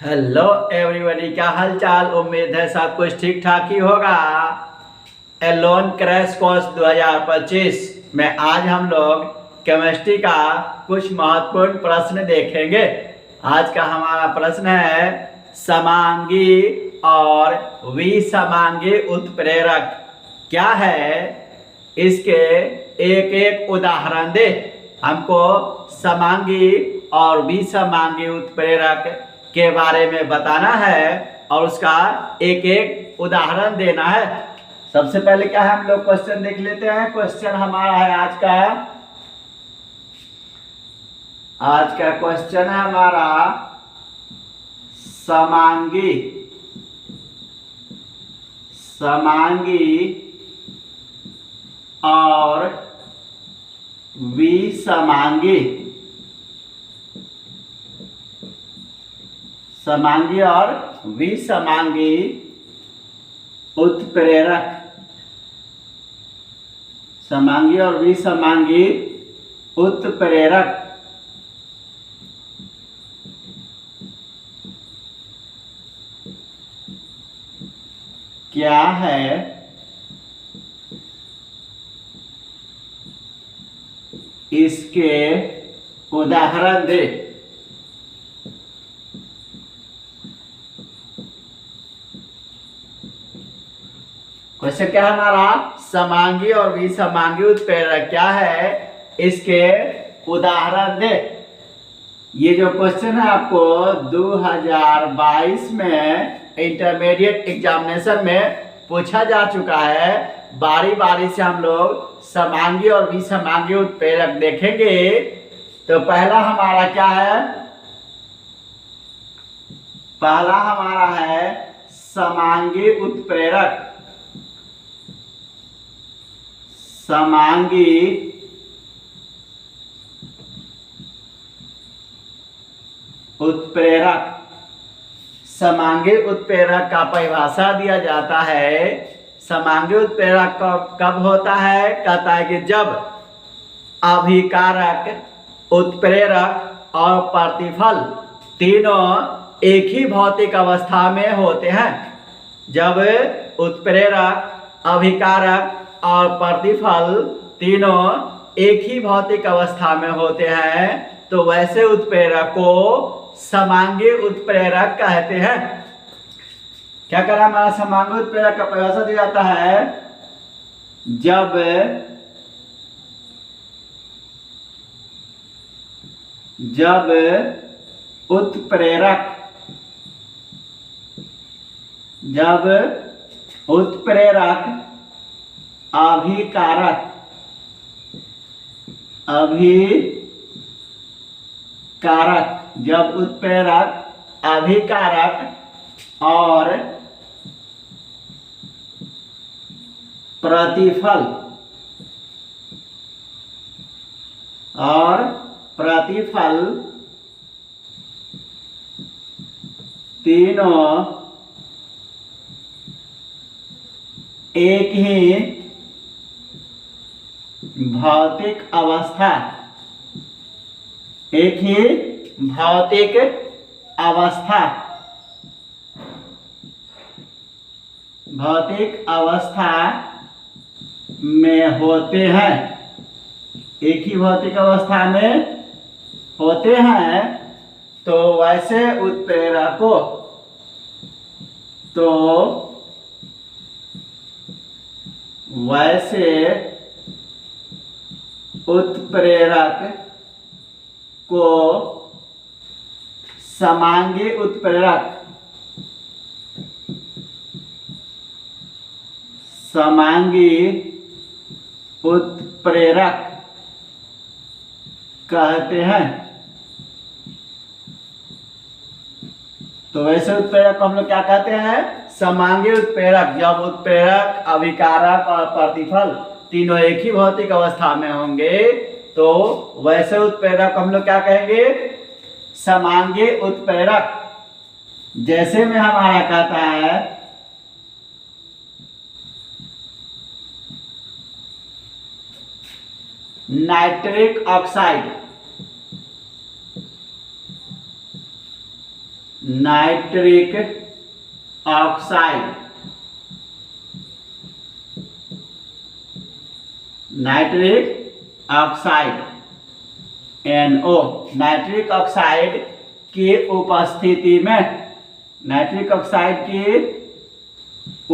Hello everybody, क्या हाल चाल। उम्मीद है सब कुछ ठीक ठाक ही होगा। एलोन क्रैश कोर्स 2025 में आज हम लोग केमिस्ट्री का कुछ महत्वपूर्ण प्रश्न देखेंगे। आज का हमारा प्रश्न है समांगी और विसमांगी उत्प्रेरक क्या है, इसके एक एक उदाहरण दे। हमको समांगी और विसमांगी उत्प्रेरक के बारे में बताना है और उसका एक एक उदाहरण देना है। सबसे पहले क्या है, हम लोग क्वेश्चन देख लेते हैं। क्वेश्चन हमारा है आज का क्वेश्चन है हमारा समांगी और विसमांगी और विसमांगी उत्प्रेरक क्या है, इसके उदाहरण दे। क्वेश्चन क्या है हमारा, समांगी और विसमांगी उत्प्रेरक क्या है, इसके उदाहरण दे। ये जो क्वेश्चन है आपको 2022 में इंटरमीडिएट एग्जामिनेशन में पूछा जा चुका है। बारी बारी से हम लोग समांगी और विसमांगी उत्प्रेरक देखेंगे। तो पहला हमारा क्या है, पहला हमारा है समांगी उत्प्रेरक। समांगी उत्प्रेरक का परिभाषा दिया जाता है। समांगी उत्प्रेरक कब होता है, कहता है कि जब अभिकारक, उत्प्रेरक और प्रतिफल तीनों एक ही भौतिक अवस्था में होते हैं। जब उत्प्रेरक, अभिकारक और प्रतिफल तीनों एक ही भौतिक अवस्था में होते हैं तो वैसे उत्प्रेरक को समांगी उत्प्रेरक कहते हैं। क्या करा हमारा समांगी उत्प्रेरक का परिभाषा दिया जाता है, जब उत्प्रेरक अभिकारक जब उत्प्रेरक अभिकारक और प्रतिफल तीनों एक ही भौतिक अवस्था में होते हैं, एक ही भौतिक अवस्था में होते हैं तो वैसे उत्प्रेरक को समांगी उत्प्रेरक कहते हैं। तो वैसे उत्प्रेरक को हम लोग क्या कहते हैं, समांगी उत्प्रेरक। जब उत्प्रेरक, अभिकारक और प्रतिफल तीनों एक ही भौतिक अवस्था में होंगे तो वैसे उत्प्रेरक हम लोग क्या कहेंगे, समांगी उत्प्रेरक। जैसे में हमारा कहता है nitric oxide nitric oxide, nitric oxide NO, nitric oxide की उपस्थिति में, नाइट्रिक ऑक्साइड की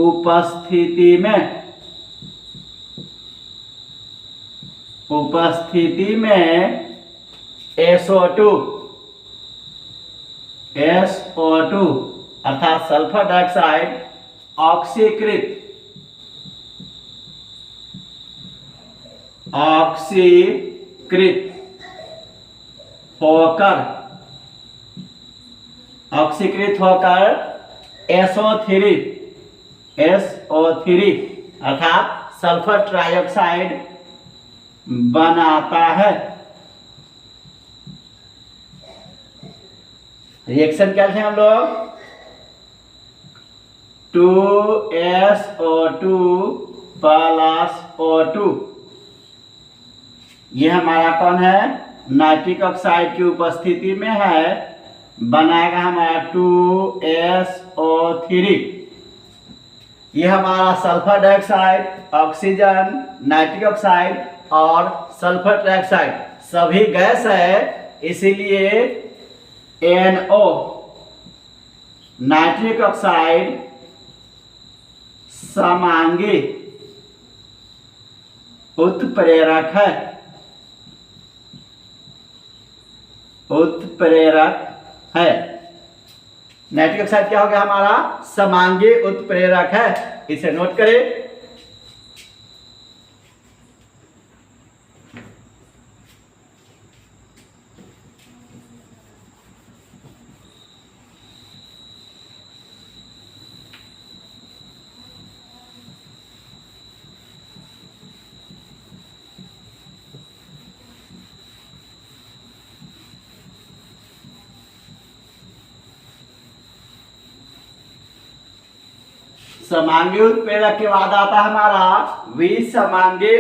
उपस्थिति में SO2 अर्थात सल्फर डाइऑक्साइड ऑक्सीकृत होकर SO3 अर्थात सल्फर ट्राइऑक्साइड बनाता है। रिएक्शन क्या थे हम लोग? 2SO2 प्लस O2, ये हमारा कौन है? नाइट्रिक ऑक्साइड की उपस्थिति में है, बनाएगा हमारा 2SO3। ये हमारा sulphur dioxide, oxygen, nitric oxide और सल्फर ट्राइऑक्साइड सभी गैस है, इसीलिए NO नाइट्रिक ऑक्साइड समांगी उत्प्रेरक है, नाइट्रिक ऑक्साइड क्या हो गया हमारा? समांगी उत्प्रेरक है। इसे नोट करें। समांगी उत्प्रेरक के बाद आता है हमारा विसमांगी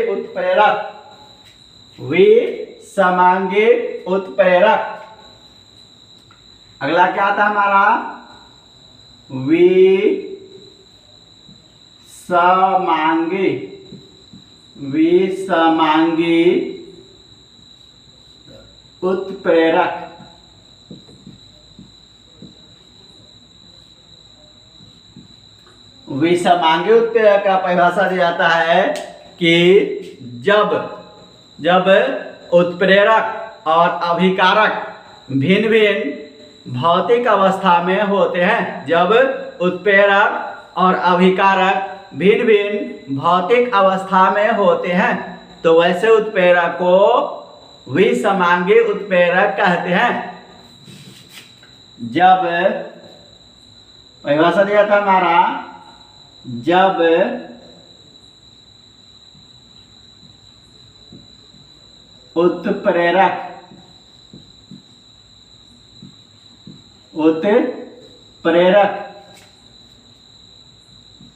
उत्प्रेरक। अगला क्या आता है हमारा? विसमांगी उत्प्रेरक। विसमांगी उत्प्रेरक का परिभाषा दिया जाता है कि जब उत्प्रेरक और अभिकारक भिन्न भिन्न भौतिक अवस्था में होते हैं, जब उत्प्रेरक और अभिकारक भिन्न भिन्न भौतिक अवस्था में होते हैं, तो वैसे उत्प्रेरक को विसमांगी उत्प्रेरक कहते हैं। जब परिभाषा दिया था हमारा, जब उत्प्रेरक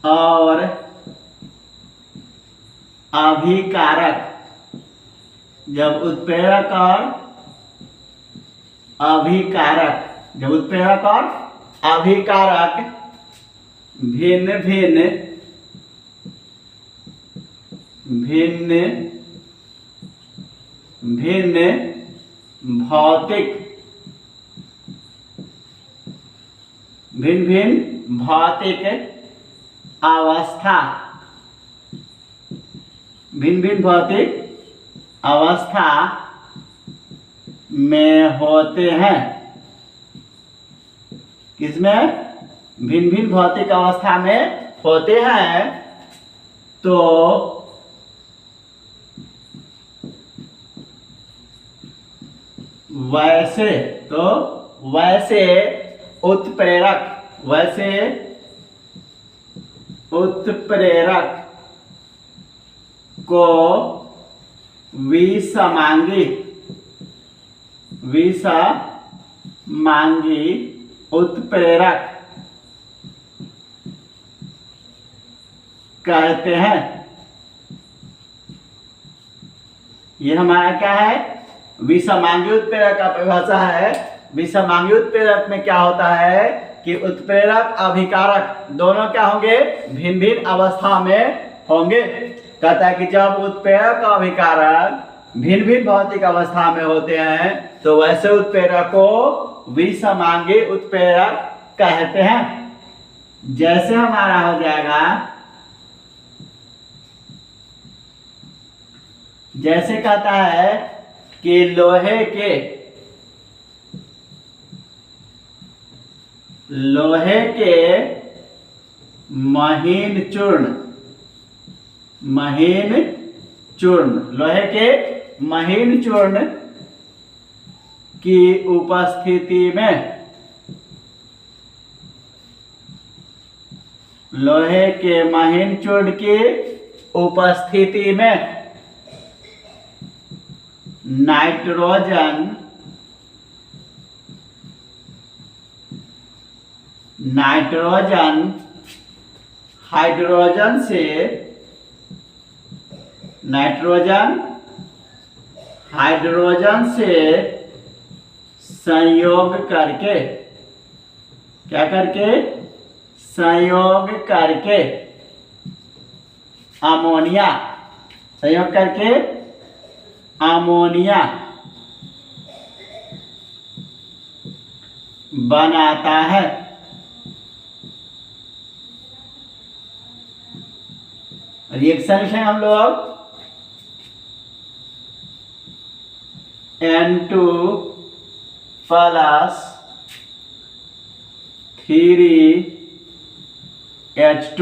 और अभिकारक, जब उत्प्रेरक और अभिकारक भिन्न भौतिक अवस्था में होते हैं। किसमें? भिन्न भौतिक अवस्था में होते हैं, तो वैसे उत्प्रेरक को विसमांगी उत्प्रेरक कहते हैं। ये हमारा क्या है? विसमांगी उत्प्रेरक का परिभाषा है विषमांगी उत्प्रेरक में क्या होता है कि उत्प्रेरक अभिकारक दोनों क्या होंगे, भिन्न भिन्न अवस्था में होंगे। कहता है कि जब उत्प्रेरक और अभिकारक भिन्न भिन्न भौतिक अवस्था में होते हैं तो वैसे उत्प्रेरक को विषमांगी उत्प्रेरक कहते हैं। जैसे हमारा हो जाएगा, जैसे कहता है कि लोहे के महीन चूर्ण, लोहे के महीन चूर्ण की उपस्थिति में, लोहे के महीन चूर्ण की उपस्थिति में नाइट्रोजन हाइड्रोजन से संयोग करके, क्या करके, संयोग करके अमोनिया, संयोग करके अमोनिया बनाता है। रिएक्शन से हम लोग N2 प्लस 3H2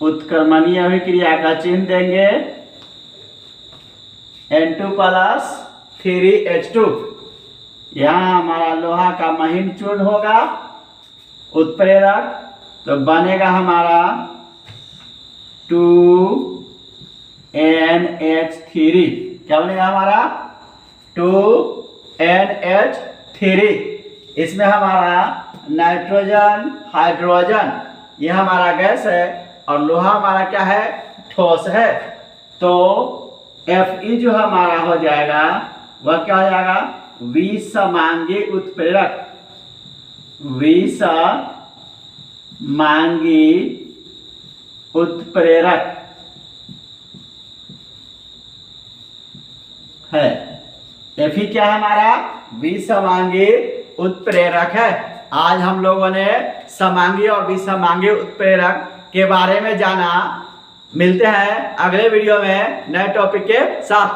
उत्क्रमणीय अभिक्रिया का चिन्ह देंगे, N2 प्लस 3H2। यहाँ हमारा लोहा का महीन चूर्ण होगा उत्प्रेरक, तो बनेगा हमारा 2NH3। क्या बनेगा हमारा 2NH3। इसमें हमारा नाइट्रोजन हाइड्रोजन ये हमारा गैस है और लोहा हमारा क्या है, ठोस है। तो Fe जो हमारा हो जाएगा वह क्या हो जाएगा, विषमांगी उत्प्रेरक, विषमांगी उत्प्रेरक है। Fe क्या है हमारा, विषमांगी उत्प्रेरक है। आज हम लोगों ने समांगी और विषमांगी उत्प्रेरक के बारे में जाना। मिलते हैं अगले वीडियो में नए टॉपिक के साथ।